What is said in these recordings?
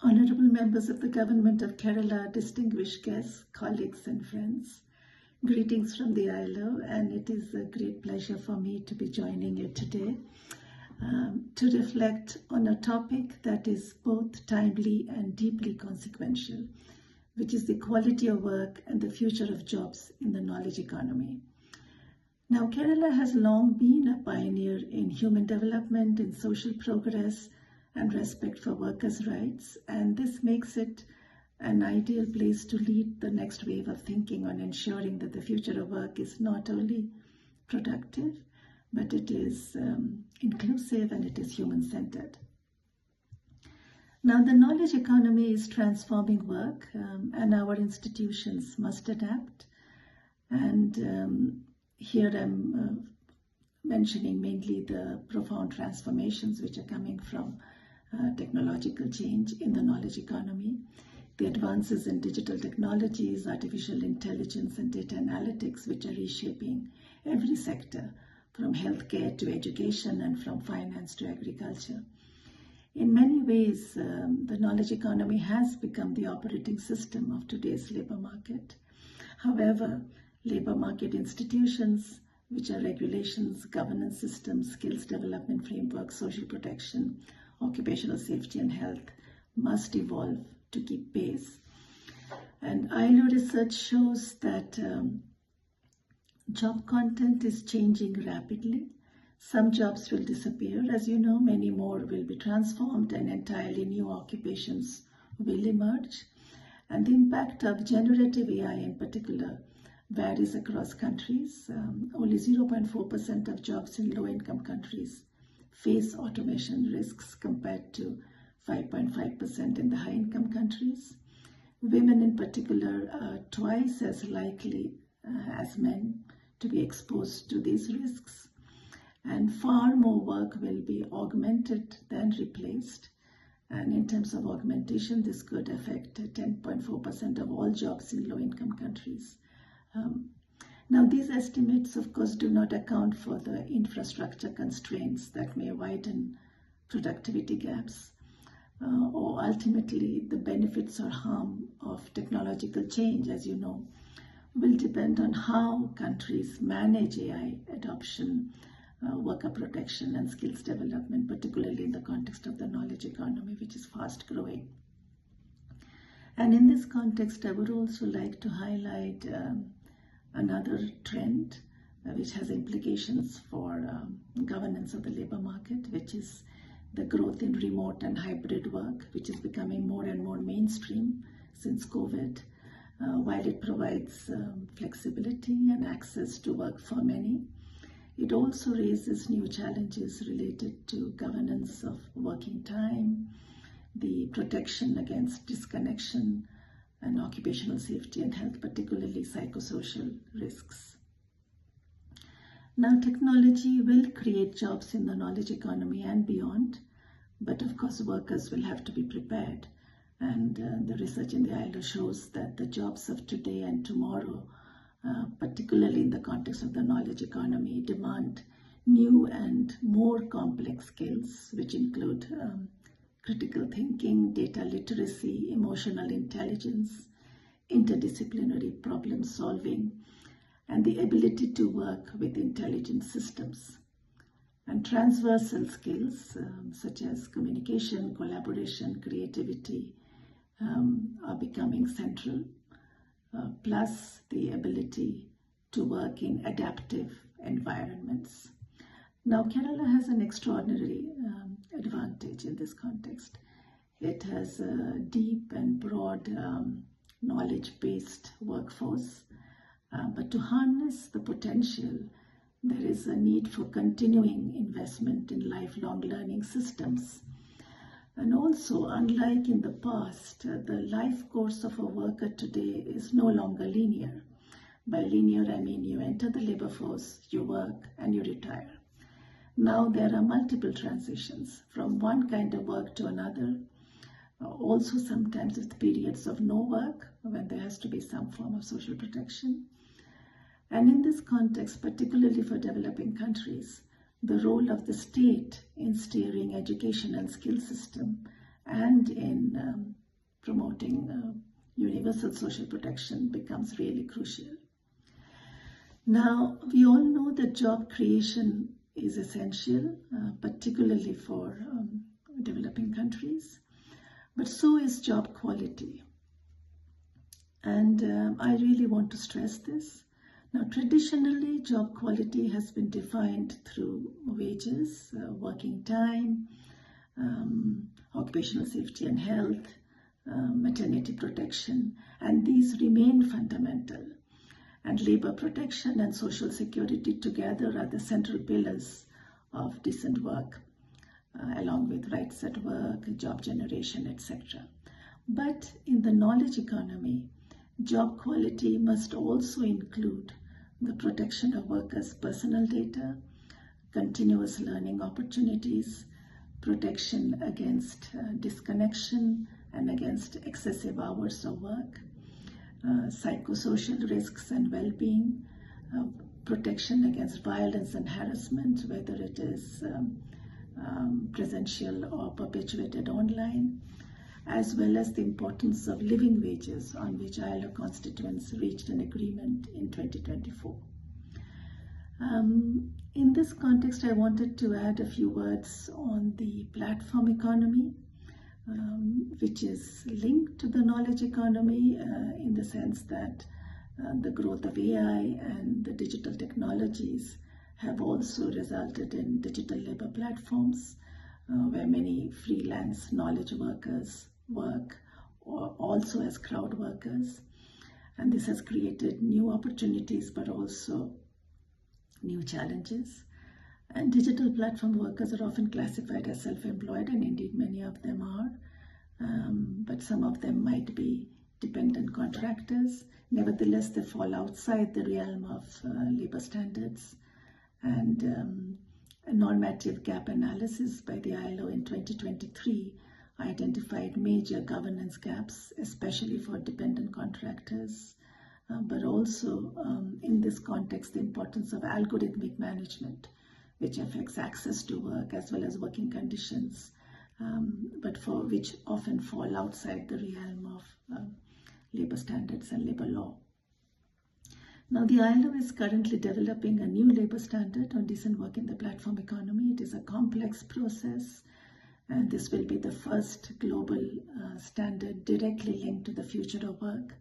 Honorable members of the Government of Kerala, distinguished guests, colleagues and friends, greetings from the ILO, and it is a great pleasure for me to be joining you today to reflect on a topic that is both timely and deeply consequential, which is the quality of work and the future of jobs in the knowledge economy. Now, Kerala has long been a pioneer in human development, in social progress, and respect for workers' rights, and this makes it an ideal place to lead the next wave of thinking on ensuring that the future of work is not only productive, but it is inclusive and it is human-centered. Now, the knowledge economy is transforming work, and our institutions must adapt. And here I'm mentioning mainly the profound transformations which are coming from technological change in the knowledge economy, the advances in digital technologies, artificial intelligence and data analytics, which are reshaping every sector, from healthcare to education and from finance to agriculture. In many ways, the knowledge economy has become the operating system of today's labor market. However, labor market institutions, which are regulations, governance systems, skills development frameworks, social protection, occupational safety and health, must evolve to keep pace. And ILO research shows that job content is changing rapidly. Some jobs will disappear, as you know, many more will be transformed and entirely new occupations will emerge. And the impact of generative AI in particular varies across countries. Only 0.4% of jobs in low-income countries face automation risks compared to 5.5% in the high-income countries. Women in particular are twice as likely as men to be exposed to these risks, and far more work will be augmented than replaced. And in terms of augmentation, this could affect 10.4% of all jobs in low-income countries. Now, these estimates, of course, do not account for the infrastructure constraints that may widen productivity gaps, or ultimately the benefits or harm of technological change, as you know, will depend on how countries manage AI adoption, worker protection and skills development, particularly in the context of the knowledge economy, which is fast growing. And in this context, I would also like to highlight another trend which has implications for governance of the labor market, which is the growth in remote and hybrid work, which is becoming more and more mainstream since COVID. While it provides flexibility and access to work for many, it also raises new challenges related to governance of working time, the protection against disconnection, and occupational safety and health, particularly psychosocial risks. Now, technology will create jobs in the knowledge economy and beyond, but of course workers will have to be prepared. And the research in the ILO shows that the jobs of today and tomorrow, particularly in the context of the knowledge economy, demand new and more complex skills, which include critical thinking, data literacy, emotional intelligence, interdisciplinary problem solving, and the ability to work with intelligent systems. And transversal skills such as communication, collaboration, creativity are becoming central, plus the ability to work in adaptive environments. Now, Kerala has an extraordinary advantage in this context. It has a deep and broad knowledge-based workforce, but to harness the potential, there is a need for continuing investment in lifelong learning systems. And also, unlike in the past, the life course of a worker today is no longer linear. By linear, I mean you enter the labor force, you work, and you retire. Now there are multiple transitions from one kind of work to another, also sometimes with periods of no work when there has to be some form of social protection. And in this context, particularly for developing countries, the role of the state in steering education and skill system and in promoting universal social protection becomes really crucial. Now, we all know that job creation is essential, particularly for developing countries, but so is job quality. And I really want to stress this. Now, traditionally, job quality has been defined through wages, working time, occupational safety and health, maternity protection, and these remain fundamental. And labor protection and social security together are the central pillars of decent work, along with rights at work, job generation, etc. But in the knowledge economy, job quality must also include the protection of workers' personal data, continuous learning opportunities, protection against disconnection and against excessive hours of work, psychosocial risks and well-being, protection against violence and harassment, whether it is presential or perpetuated online, as well as the importance of living wages, on which ILO constituents reached an agreement in 2024. In this context, I wanted to add a few words on the platform economy, which is linked to the knowledge economy in the sense that the growth of AI and the digital technologies have also resulted in digital labor platforms where many freelance knowledge workers work, or also as crowd workers. And this has created new opportunities but also new challenges. And digital platform workers are often classified as self-employed, and indeed many of them are, but some of them might be dependent contractors. Nevertheless, they fall outside the realm of labor standards. And a normative gap analysis by the ILO in 2023 identified major governance gaps, especially for dependent contractors, but also in this context, the importance of algorithmic management, which affects access to work as well as working conditions, but for which often fall outside the realm of labor standards and labor law. Now, the ILO is currently developing a new labor standard on decent work in the platform economy. It is a complex process, and this will be the first global standard directly linked to the future of work.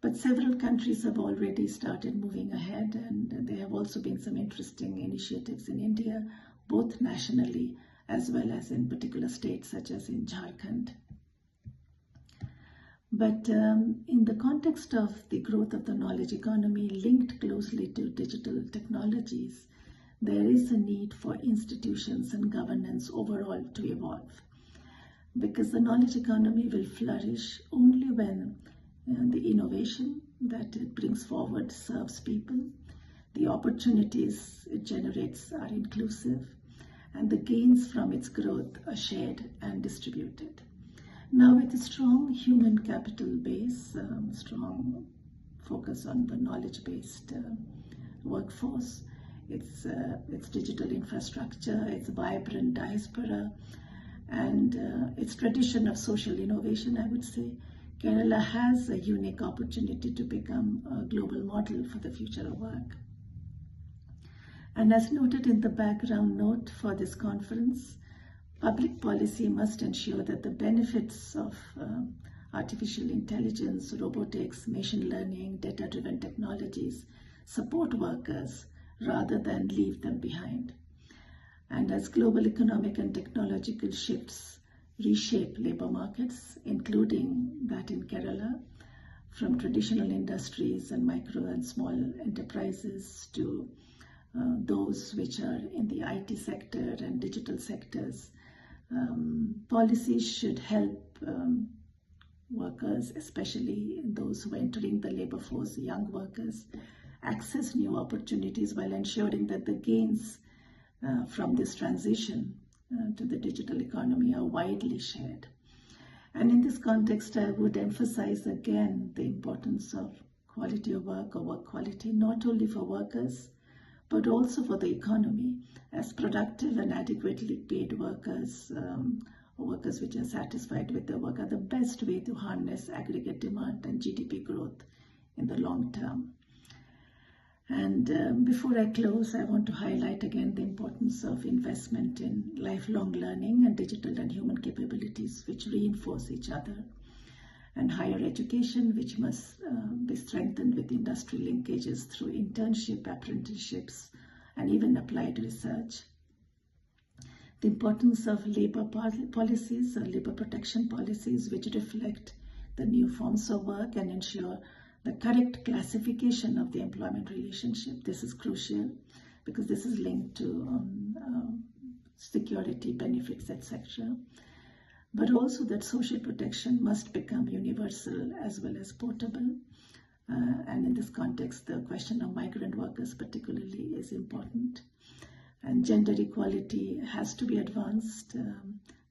But several countries have already started moving ahead, and there have also been some interesting initiatives in India, both nationally as well as in particular states such as in Jharkhand. But in the context of the growth of the knowledge economy linked closely to digital technologies, there is a need for institutions and governance overall to evolve, because the knowledge economy will flourish only when the innovation that it brings forward serves people, the opportunities it generates are inclusive, and the gains from its growth are shared and distributed. Now, with a strong human capital base, strong focus on the knowledge-based workforce, its digital infrastructure, its vibrant diaspora, and its tradition of social innovation, I would say, Kerala has a unique opportunity to become a global model for the future of work. And as noted in the background note for this conference, public policy must ensure that the benefits of artificial intelligence, robotics, machine learning, data-driven technologies support workers rather than leave them behind. And as global economic and technological shifts reshape labor markets, including that in Kerala, from traditional industries and micro and small enterprises to those which are in the IT sector and digital sectors, policies should help workers, especially those who are entering the labor force, young workers, access new opportunities while ensuring that the gains from this transition to the digital economy are widely shared. And in this context, I would emphasize again the importance of quality of work or work quality, not only for workers, but also for the economy, as productive and adequately paid workers workers which are satisfied with their work are the best way to harness aggregate demand and GDP growth in the long term. And before I close, I want to highlight again the importance of investment in lifelong learning and digital and human capabilities which reinforce each other, and higher education which must be strengthened with industry linkages through internship, apprenticeships, and even applied research. The importance of labor policies or labor protection policies which reflect the new forms of work and ensure the correct classification of the employment relationship. This is crucial because this is linked to security, benefits, etc. But also that social protection must become universal as well as portable. And in this context, the question of migrant workers particularly is important. And gender equality has to be advanced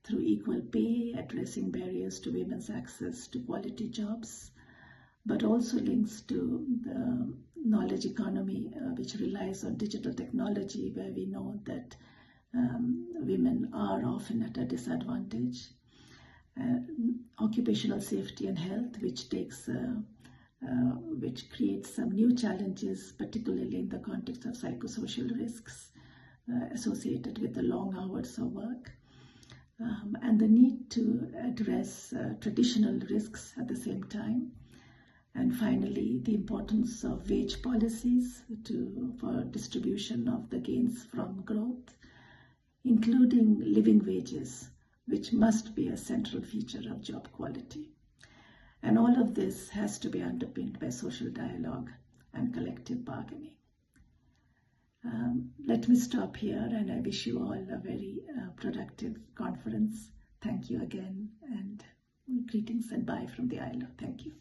through equal pay, addressing barriers to women's access to quality jobs, but also links to the knowledge economy, which relies on digital technology, where we know that women are often at a disadvantage. Occupational safety and health, which creates some new challenges, particularly in the context of psychosocial risks associated with the long hours of work, and the need to address traditional risks at the same time. And finally, the importance of wage policies for distribution of the gains from growth, including living wages, which must be a central feature of job quality. And all of this has to be underpinned by social dialogue and collective bargaining. Let me stop here, and I wish you all a very productive conference. Thank you again, and greetings and bye from the ILO. Thank you.